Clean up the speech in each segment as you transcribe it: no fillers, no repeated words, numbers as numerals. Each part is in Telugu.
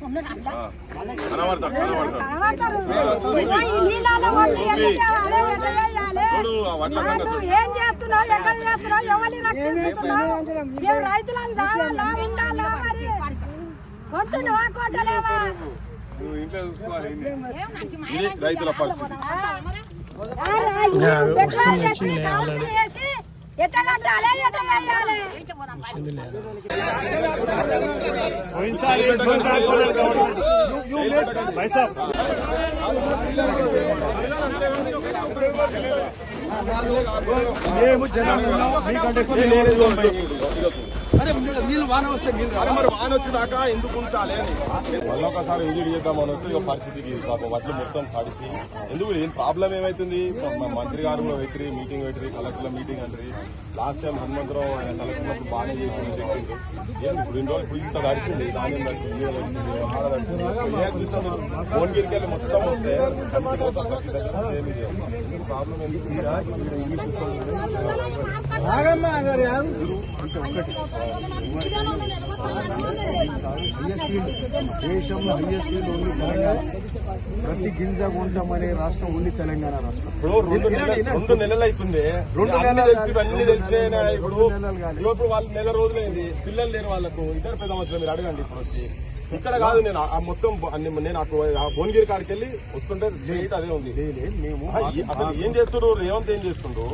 ఏం చేస్తున్నావు, ఎక్కడ చేస్తున్నావు, ఎవరిని రక్షిస్తున్నావు? మేము రైతులను చావాలా ఉండాలా? మరి కొంటున్నావా కొట్టలేవా? రైతుల పరిస్థితి ఎట్లా కట్టాలి, ఎట్లా కట్టాలి? మేము జనం మీకంటే నీళ్ళు వాన వస్తే మరి వాన వచ్చేదాకా ఎందుకు ఉంచాలి? మళ్ళీ ఒకసారి విజిట్ చేద్దామని వస్తే ఇక పరిస్థితికి పాపం వడ్లు మొత్తం తడిసి ఎందుకు ఏం ప్రాబ్లం ఏమైతుంది? మంత్రి గారు కూడా పెట్టిరి, మీటింగ్ పెట్టిరి, కలెక్టర్ల మీటింగ్ అంటారు. లాస్ట్ టైం హనుమంతరావు ఆయన కలెక్టర్ బాగానే చేసి ఇప్పుడు ఇన్ని రోజులు ఇప్పుడు ఇంత తడిసింది, ధాన్యం తడిచింది, భువనగిరికి వెళ్ళి మొత్తం వస్తే ప్రాబ్లం ఎందుకు? దేశంలో హైయెస్ట్ ఓన్లీ తెలంగాణ. ప్రతి గింజ కొంటామనే రాష్ట్రం ఓన్లీ తెలంగాణ రాష్ట్రం. ఇప్పుడు 2 నెలలు అవుతుంది, 2 నెలలు తెలిసి అన్ని తెలిసినా ఇప్పుడు వాళ్ళు నెల రోజులైంది, పిల్లలు లేని వాళ్ళకు ఇతర పెద్ద మనుషులు మీరు అడగండి. ఇప్పుడు వచ్చి ఇక్కడ కాదు, నేను ఆ మొత్తం నేను భువనగిరి కాడికి వెళ్ళి వస్తుంటే అదే ఉంది. మేము అసలు ఏం చేస్తున్నారు? రేవంత్ ఏం చేస్తుండ్రు?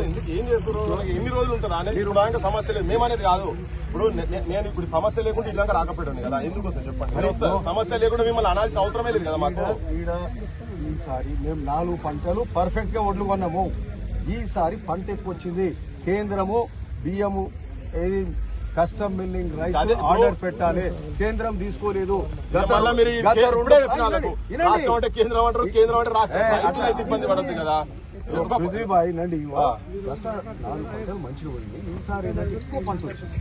ఎందుకు ఏం చేస్తున్నారు? ఎన్ని రోజులు ఉంటుందా అనేది ఇప్పుడు దాకా సమస్య లేదు. మేమనేది కాదు. ఇప్పుడు నేను ఇప్పుడు సమస్య లేకుండా ఇలాగా రాకపోయాను కదా, ఎందుకు వస్తాను చెప్పండి. సమస్య లేకుండా మిమ్మల్ని అనాల్సిన అవసరమే లేదు కదా మాకు. ఈసారి మేము 4 పంటలు పర్ఫెక్ట్ గా ఒడ్లు కొన్నాము. ఈసారి పంట ఎక్కువ వచ్చింది. కేంద్రము బియ్యము కస్టమ్ మిల్లింగ్ రైస్ ఆర్డర్ పెట్టాలి, కేంద్రం తీసుకోలేదు. కేంద్రం అంటారు, కేంద్రం అంటే రాష్ట్రం ఇబ్బంది పడద్దు కదా. పృథ్వీబాయి నండి, గత 4 పంటలు మంచిగా పోయింది. ఈసారి ఏంటంటే ఎక్కువ పంట వచ్చింది.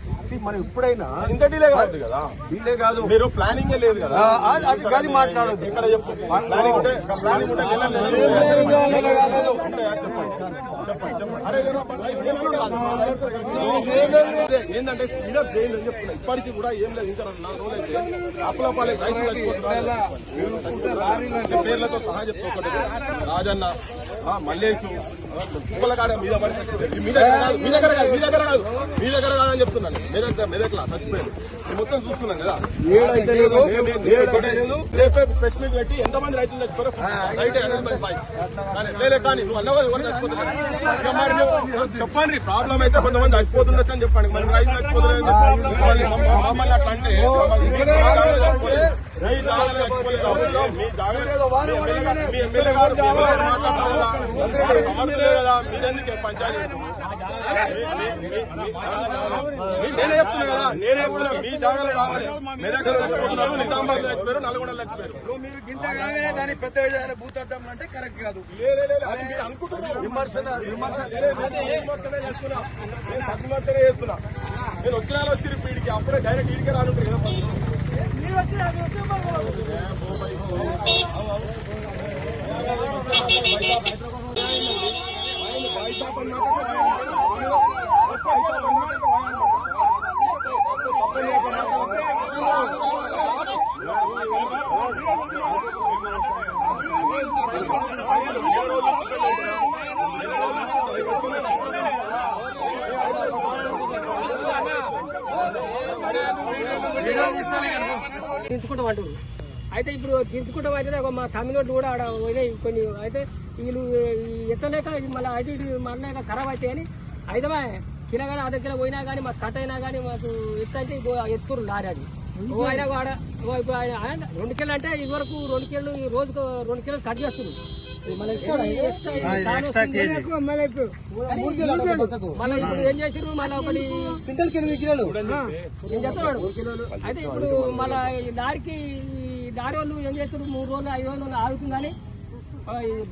మనం ఎప్పుడైనా ఇంత డిలే కాదు కదా, డిలే కాదు, మీరు ప్లానింగ్ లేదు కదా. అది కాదు మాట్లాడదు. ఇక్కడ ప్లానింగ్ ఉంటే ఏంటంటే స్పీడప్ చేయండి అని చెప్తున్నా. ఇప్పటికీ కూడా ఏం లేదు. ఇంకా 4 రోజులు అయితే అప్పులపాలే పేర్లతో సహా చెప్తా. రాజన్న, మల్లేశు, కుక్కలకాడ మీద పడి చచ్చిపోయారు. మీ దగ్గర కాదని చెప్తున్నాను. మెదక్లా చచ్చిపోయారు. మొత్తం చూస్తున్నాం కదా. ప్రెస్ మీట్ పెట్టి ఎంతమంది రైతులు చచ్చిపోయారో రైట్ అనౌన్స్మెంట్ కానీ నువ్వు అన్న చెప్పండి. ప్రాబ్లం అయితే కొంతమంది చచ్చిపోతుండొచ్చు అని చెప్పండి. మరి రైతులు చచ్చిపోతున్నారు మమ్మల్ని అట్లా అంటే మీ ఎమ్మెల్యే గారు మాట్లాడతారు కదా, సమర్థులే కదా, మీరెందుకు పంచాయతీ? నేనే చెప్తున్నా కదా, మీ జాగాలే కావాలి. మెదక్ చచ్చిపోతున్నారు, నిజామాబాద్ చచ్చిపోయారు, నల్గొండలో చచ్చిపోయారు. మీరు గింత దాన్ని పెద్ద భూతద్దం అంటే కరెక్ట్ కాదు. అది మీరు అనుకుంటున్నారు. విమర్శనే చేస్తున్నా, నేను సద్విమర్శనే చేస్తున్నా. నేను వచ్చిన వచ్చి వీడికి అప్పుడే డైరెక్ట్ వీడికే రానుంటారు కదా. తీర్చుకుంటాం అంటారు. అయితే ఇప్పుడు తీర్చుకుంటాం అయితే మా తమిళోళ్ళు కూడా ఆడ పోయినాయి కొన్ని. అయితే వీళ్ళు ఎత్తలేక మళ్ళీ అటు ఇటు మళ్ళీ ఖరాబ్ అవుతాయి అని అయితే కిలోగానే అర్ధ కిలో పోయినా కానీ మాకు కట్ అయినా కానీ మాకు ఎత్తు అంటే ఎత్తుకురు లారీ అది. అయినా ఆడ ఇప్పుడు ఆయన 2 కిలో అంటే ఇదివరకు 2 కిలోలు రోజుకు 2 కిలోలు కట్ చేస్తుంది. మళ్ళీ ఇప్పుడు ఏం చేసారు, మళ్ళీ ఒకటి నేను చెప్తున్నాడు. అయితే ఇప్పుడు మళ్ళీ లారీకి లారీ వాళ్ళు ఏం చేస్తారు, 3 రోజులు 5 రోజులు ఆగుతుందని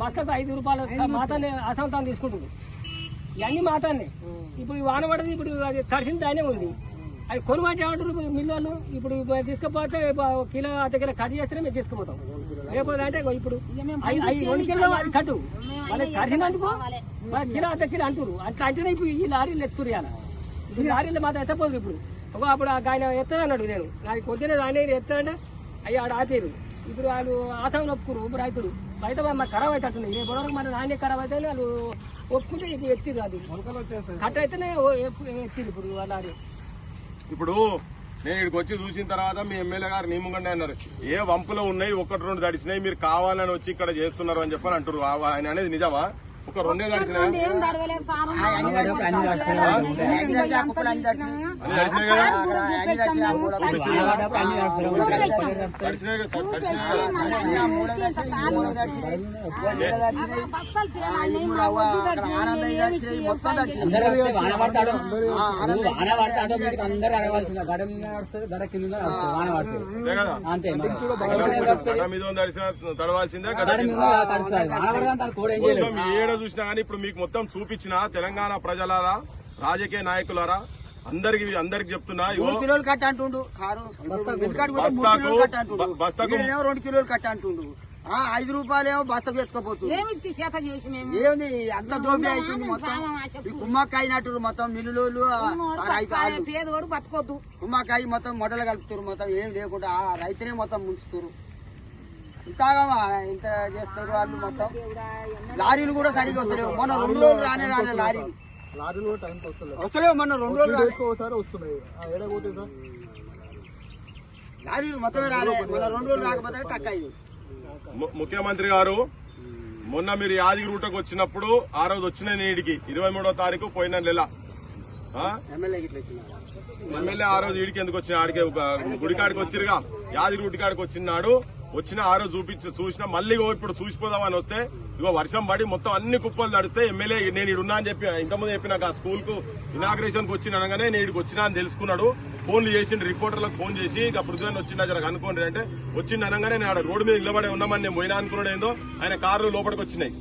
బస్సుకు 5 రూపాయలు మాతాన్ని అసంతాన్ని తీసుకుంటుంది. ఇవన్నీ మాతాన్ని ఇప్పుడు వాన పడది, ఇప్పుడు అది తడిసిన దానే ఉంది. అది కొనుగోలు చేయమంటారు మిల్లు. ఇప్పుడు తీసుకుపోతే కిలో అర్ధ కిలో కట్ చేస్తేనే మేము తీసుకుపోతాం. లేకపోతే అంటే ఇప్పుడు 2 కిలో కట్టు వాళ్ళకి తడిసినందుకు కిలో అర్ధ కిలో అంటారు. అట్లా అంటేనే ఇప్పుడు ఈ లారీలు ఎత్తురు. ఇప్పుడు లారీలు మాత్రం ఎత్తపోదు. ఇప్పుడు అప్పుడు ఆయన ఎత్తానన్నాడు, నేను నాకు పొద్దునే ఆయన ఎత్తానంటే అయ్యి ఆడ ఆపేరు. ఇప్పుడు వాళ్ళు ఆసాం ఒప్పుకురు రైతులు రైతు మాకు ఖరాబ్ అవుతుంటుంది. రేపు వరకు మన నాణ్య ఖరాబ్ అయితే వాళ్ళు ఒప్పుకుంటే ఇప్పుడు ఎత్తిరు, అది కట్ట అయితేనే ఎత్తిరు ఇప్పుడు వాళ్ళ. ఇప్పుడు నేను ఇక్కడికి వచ్చి చూసిన తర్వాత మీ ఎమ్మెల్యే గారు నీ ముంగండి అన్నారు, ఏ వంపులో ఉన్నాయి 1-2 తడిచినాయి, మీరు కావాలని వచ్చి ఇక్కడ చేస్తున్నారు అని చెప్పని అంటారు. ఆయన అనేది నిజమా? ఒక 2 తడిచినాయి తడవాల్సిందే. చూసినా కానీ ఇప్పుడు మీకు మొత్తం చూపించిన తెలంగాణ ప్రజలారా, రాజకీయ నాయకులారా, అందరికి చెప్తున్నా, 2 కిలోలు కట్ట అంటుండు బస్తాకు 2 కిలోలు కట్ట అంటుండు. 5 రూపాయలేమో బస్తకు ఎత్తుకోపోతుంది. ఏమి అంత దోపిడీ అయిపోయింది మొత్తం. కుమ్మక్క అయినట్టు మొత్తం మిల్లులు బతకొద్దు. కుమ్మక్క అయి మొత్తం మొదలు కలుపుతారు, మొత్తం ఏం లేకుండా రైతునే మొత్తం ముంచుతారు. ఇంత చేస్తారు వాళ్ళు. మొత్తం లారీలు కూడా సరిగ్గా వస్తలేవు. మొన్న 2 రోజులు రానే లారీలు వస్తలేవు. మొన్న 2 రోజులు వస్తున్నాయి లారీలు మొత్తమే రాలే. మొన్న 2 రోజులు రాకపోతే టక్ అయ్యి. ముఖ్యమంత్రి గారు మొన్న మీరు యాదగిరి రూటకు వచ్చినప్పుడు ఆ రోజు వచ్చిన నేటికి 23వ తారీఖు పోయిన నెల ఎమ్మెల్యే ఆ రోజు ఈడికి ఎందుకు వచ్చిన? ఆడికి గుడికాడికి వచ్చిరుగా, యాదగిరి రూటి కాడికి వచ్చిన ఆ రోజు చూసిన మళ్ళీ ఇప్పుడు చూసిపోదామని వస్తే ఇగో వర్షం పడి మొత్తం అన్ని కుప్పలు తడిస్తే ఎమ్మెల్యే నేను ఇడున్నా అని చెప్పి ఇంతకుముందు చెప్పినాక స్కూల్ కు ఇనాగ్రేషన్ కు వచ్చిన అనగానే నేను ఇక్కడికి వచ్చినా అని తెలుసుకున్నాడు. ఫోన్లు చేసిండు, రిపోర్టర్లకు ఫోన్ చేసి ఇక పృథ్వీని వచ్చిందా జర అనుకోండి అంటే వచ్చింది అనగానే నేను రోడ్డు మీద నిలబడే ఉన్నామని నేను పోయినా అనుకున్నాడు. ఏందో ఆయన కార్లు లోపలికి వచ్చినాయి,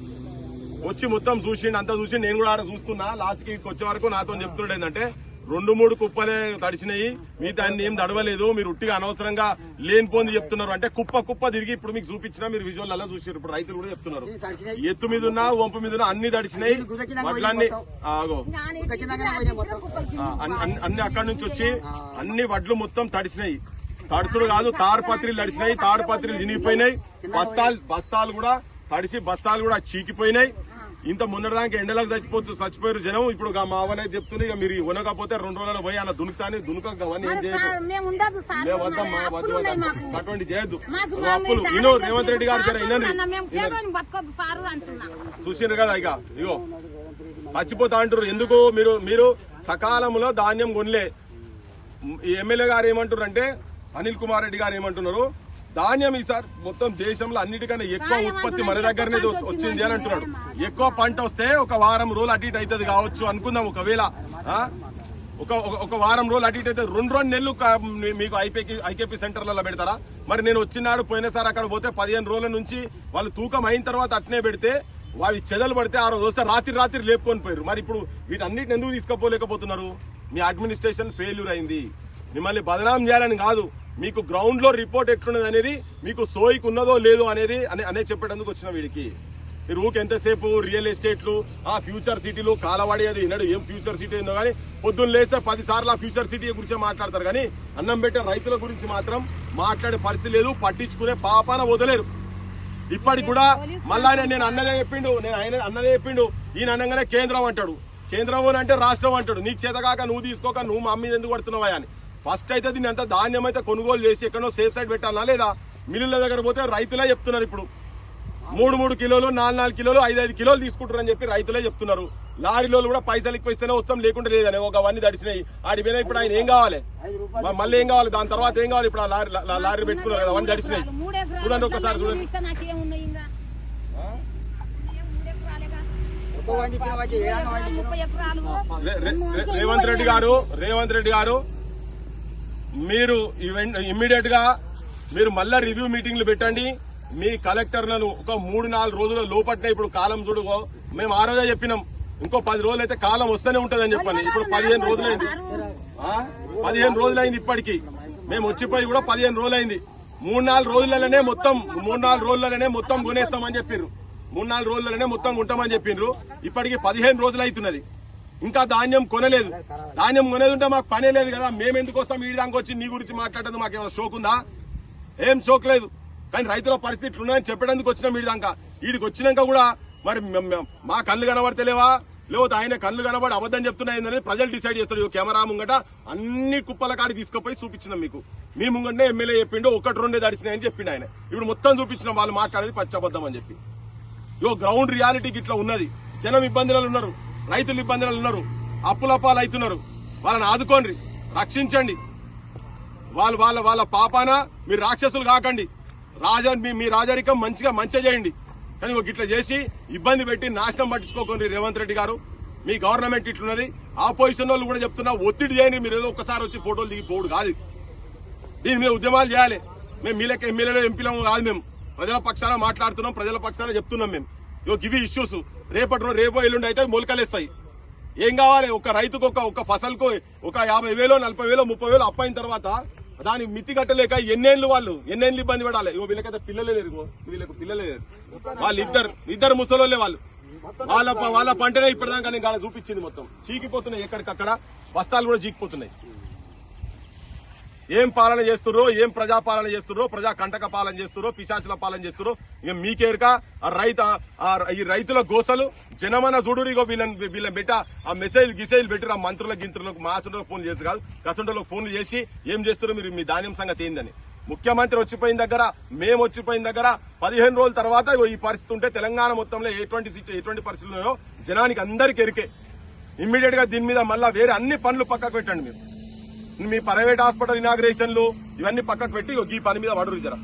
వచ్చి మొత్తం చూసిండు, అంతా చూసి నేను కూడా ఆడ చూస్తున్నా. లాస్ట్ కి వచ్చే వరకు నాతో చెప్తున్నాడు ఏంటంటే 2-3 కుప్పలే తడిచినాయి, మిగతా అన్ని ఏం తడవలేదు, మీరు ఉట్టిగా అనవసరంగా లేనిపోంది చెప్తున్నారు అంటే కుప్ప తిరిగి ఇప్పుడు మీకు చూపించినా మీరు విజువల్ అలా చూసారు. ఇప్పుడు రైతులు కూడా చెప్తున్నారు ఎత్తు మీద ఉన్నా వంపు మీద ఉన్నా అన్ని తడిచినాయి, వడ్లన్నీ అన్ని అక్కడి నుంచి వచ్చి అన్ని వడ్లు మొత్తం తడిచినాయి. తడుచుడు కాదు, తాడుపత్రిలు తడిచినాయి, తాడుపత్రిలు చినిగిపోయినాయి, బస్తాలు కూడా తడిసి బస్తాలు కూడా చీకిపోయినాయి. ఇంత మొన్నటిదానికి ఎండలకు చచ్చిపోయారు జనం. ఇప్పుడు మా అవనే చెప్తుంది, ఇక మీరు ఉనకపోతే 2 రోజులు పోయి అలా దునుకుతాని దునుకవన్నీ ఏం చేయదు, అటువంటి చేయొద్దు. అప్పులు వినో రేవంత్ రెడ్డి గారు చూసిండ్రు కదా, ఇగో చచ్చిపోతా అంటారు. ఎందుకు మీరు సకాలంలో ధాన్యం కొనలే. ఈ ఎమ్మెల్యే గారు ఏమంటారు అంటే అనిల్ కుమార్ రెడ్డి గారు ఏమంటున్నారు, ధాన్యం ఈసారి మొత్తం దేశంలో అన్నిటికన్నా ఎక్కువ ఉత్పత్తి మన దగ్గరనే వచ్చింది అని అంటున్నాడు. ఎక్కువ పంట వస్తే ఒక వారం రోజులు అటు ఇటు అవుతుంది కావచ్చు అనుకుందాం. ఒకవేళ ఒక వారం రోజులు అటు ఇటు అయితే 2 నెలలు మీకు ఐకేపీ సెంటర్లలో పెడతారా? మరి నేను వచ్చినాడు పోయినసారి అక్కడ పోతే 15 రోజుల నుంచి వాళ్ళు తూకం అయిన తర్వాత అట్నే పెడితే వాళ్ళు చెదలు పడితే ఆ రోజు వస్తే రాత్రి లేపుకొని పోయారు. మరి ఇప్పుడు వీటన్నిటిని ఎందుకు తీసుకుపోలేకపోతున్నారు? మీ అడ్మినిస్ట్రేషన్ ఫెయిల్యూర్ అయింది. మిమ్మల్ని బదనాం చేయాలని కాదు, మీకు గ్రౌండ్ లో రిపోర్ట్ ఎట్లున్నది అనేది, మీకు సోయికి ఉన్నదో లేదో అనేది చెప్పేటందుకు వచ్చిన వీడికి. మీరు ఊకి ఎంతసేపు రియల్ ఎస్టేట్లు, ఆ ఫ్యూచర్ సిటీలు కాలవాడి అది విన్నాడు. ఏం ఫ్యూచర్ సిటీ ఏందో కానీ పొద్దున్న లేస్తే 10 సార్లు ఆ ఫ్యూచర్ సిటీ గురించి మాట్లాడతారు కానీ అన్నం పెట్టే రైతుల గురించి మాత్రం మాట్లాడే పరిస్థితి లేదు, పట్టించుకునే పాపాన వదలేరు. ఇప్పటికి కూడా మళ్ళా నేను అన్నదే చెప్పిండు ఈయన అనగానే కేంద్రం అంటాడు, కేంద్రం అంటే రాష్ట్రం అంటాడు. నీకు చేతగాక నువ్వు తీసుకోక నువ్వు మా మీద ఎందుకు పడుతున్నావా అని. ఫస్ట్ అయితే దీన్ని అంతా ధాన్యం అయితే కొనుగోలు చేసి ఎక్కడో సేఫ్ సైడ్ పెట్టాలా లేదా? మిల్లుల దగ్గర పోతే రైతులే చెప్తున్నారు ఇప్పుడు 3 కిలోలు 4 కిలోలు 5 కిలోలు తీసుకుంటారని చెప్పి రైతులే చెప్తున్నారు. లారీలో కూడా పైసలు ఎక్కువ ఇస్తేనే వస్తాం లేకుంటే లేదని అవన్నీ తడిచినాయి. ఆడిపోయినా ఇప్పుడు ఆయన ఏం కావాలి, మళ్ళీ ఏం కావాలి, దాని తర్వాత ఏం కావాలి? ఇప్పుడు లారీ పెట్టుకున్నారు కదా, అవన్నీ తడిచినాయి. చూడండి ఒకసారి చూడండి. రేవంత్ రెడ్డి గారు మీరు ఇమ్మీడియట్ గా మీరు మళ్ళా రివ్యూ మీటింగ్లు పెట్టండి. మీ కలెక్టర్లను ఒక 3-4 రోజుల లోపట్నే ఇప్పుడు కాలం చూడుకో. మేము ఆ రోజే చెప్పినాం ఇంకో 10 రోజులు అయితే కాలం వస్తూనే ఉంటదని చెప్పండి. ఇప్పుడు 15 రోజులైంది, 15 రోజులైంది ఇప్పటికి. మేము వచ్చిపోయి కూడా 15 రోజులైంది. 3-4 రోజులలోనే మొత్తం కొనేస్తామని చెప్పిండ్రు. 3-4 రోజులలోనే మొత్తం ఉంటామని చెప్పిండ్రు. ఇప్పటికి 15 రోజులు అవుతున్నది. ఇంకా ధాన్యం కొనలేదు. ధాన్యం కొనేది ఉంటే మాకు పనే లేదు కదా, మేము ఎందుకు వస్తాం ఈ దానికి వచ్చి నీ గురించి మాట్లాడేది మాకు ఏమైనా షోక్ ఉందా? ఏం షోక్ లేదు. కానీ రైతుల పరిస్థితి ఇట్లున్నాయని చెప్పడానికి వచ్చినాం ఈ దాకా. వీడికి వచ్చినాక కూడా మరి మా కళ్ళు కనబడతలేవా లేకపోతే ఆయన కళ్ళు కనబడి అబద్దం చెప్తున్నాయి ప్రజలు డిసైడ్ చేస్తారు. కెమెరా ముంగట అన్ని కుప్పల కాడి తీసుకుపోయి చూపించినాం మీకు. మీ ముంగటనే ఎమ్మెల్యే చెప్పిండు 1-2 తడిచినాయని చెప్పిండు ఆయన. ఇప్పుడు మొత్తం చూపించినాం వాళ్ళు మాట్లాడేది పచ్చబద్దం అని చెప్పి. గ్రౌండ్ రియాలిటీకి ఇట్లా ఉన్నది. జనం ఇబ్బందులు ఉన్నారు, రైతులు ఇబ్బందులు ఉన్నారు, అప్పులపాలు అవుతున్నారు. వాళ్ళని ఆదుకోండి, రక్షించండి. వాళ్ళ పాపాన మీరు రాక్షసులు కాకండి. మీ రాజరికం మంచిగా చేయండి. కానీ ఇట్లా చేసి ఇబ్బంది పెట్టి నాశనం పట్టించుకోకండి. రేవంత్ రెడ్డి గారు మీ గవర్నమెంట్ ఇట్లున్నది. ఆపోజిషన్ వాళ్ళు కూడా చెప్తున్నా ఒత్తిడి చేయండి. మీరు ఏదో ఒక్కసారి వచ్చి ఫోటోలు దిగిపోడు కాదు. దీని మీద ఉద్యమాలు చేయాలి. మేము మీ లెక్క ఎమ్మెల్యేలు ఎంపీలం కాదు. మేము ప్రజల పక్షాన మాట్లాడుతున్నాం, ప్రజల పక్షాన చెప్తున్నాం. మేము ఇవి ఇష్యూస్ రేపో ఎల్లుండి అయితే మొలకలేస్తాయి. ఏం కావాలి? ఒక రైతుకు ఒక ఫసల్కు ఒక 50,000, 40,000, 30,000 అప్పైన తర్వాత దానికి మితి కట్టలేక ఎన్నేళ్లు ఇబ్బంది పడాలి. వీళ్ళకైతే పిల్లలే లేరు, వీళ్ళకి పిల్లలే లేరు. వాళ్ళు ఇద్దరు ముసలోళ్ళే. వాళ్ళ పంటనే ఇప్పటిదాకా నేను గాడ చూపించింది. మొత్తం చీకిపోతున్నాయి, ఎక్కడికక్కడ బస్తాలు కూడా చీకిపోతున్నాయి. ఏం పాలన చేస్తుర్రో, ఏం ప్రజాపాలన చేస్తుర్రో, ప్రజా కంటక పాలన చేస్తుర్రో, పిశాచుల పాలన చేస్తుర్రో ఇక మీకేరుక. ఈ రైతుల గోసలు జనమన చూడు. ఇగో వీళ్ళని పెట్ట ఆ గిసైల్ పెట్టిరు. ఆ మంత్రులకు మాసులకు ఫోన్లు చేసి కాదు, కసంటోళ్ళకి ఫోన్లు చేసి ఏం చేస్తున్నారు మీరు, మీ ధాన్యం సంగతి ఏందని. ముఖ్యమంత్రి వచ్చిపోయిన దగ్గర, మేము వచ్చిపోయిన దగ్గర 15 రోజుల తర్వాత ఈ పరిస్థితి ఉంటే తెలంగాణ మొత్తంలో ఎటువంటి పరిస్థితులు ఉన్నాయో జనానికి అందరికీ ఎరికే. ఇమ్మీడియట్ గా దీని మీద మళ్ళా వేరే అన్ని పనులు పక్కకు పెట్టండి. మీరు మీ ప్రైవేట్ హాస్పిటల్ ఇనాగ్రేషన్లు ఇవన్నీ పక్కకు పెట్టి ఈ పని మీద పడురు జర.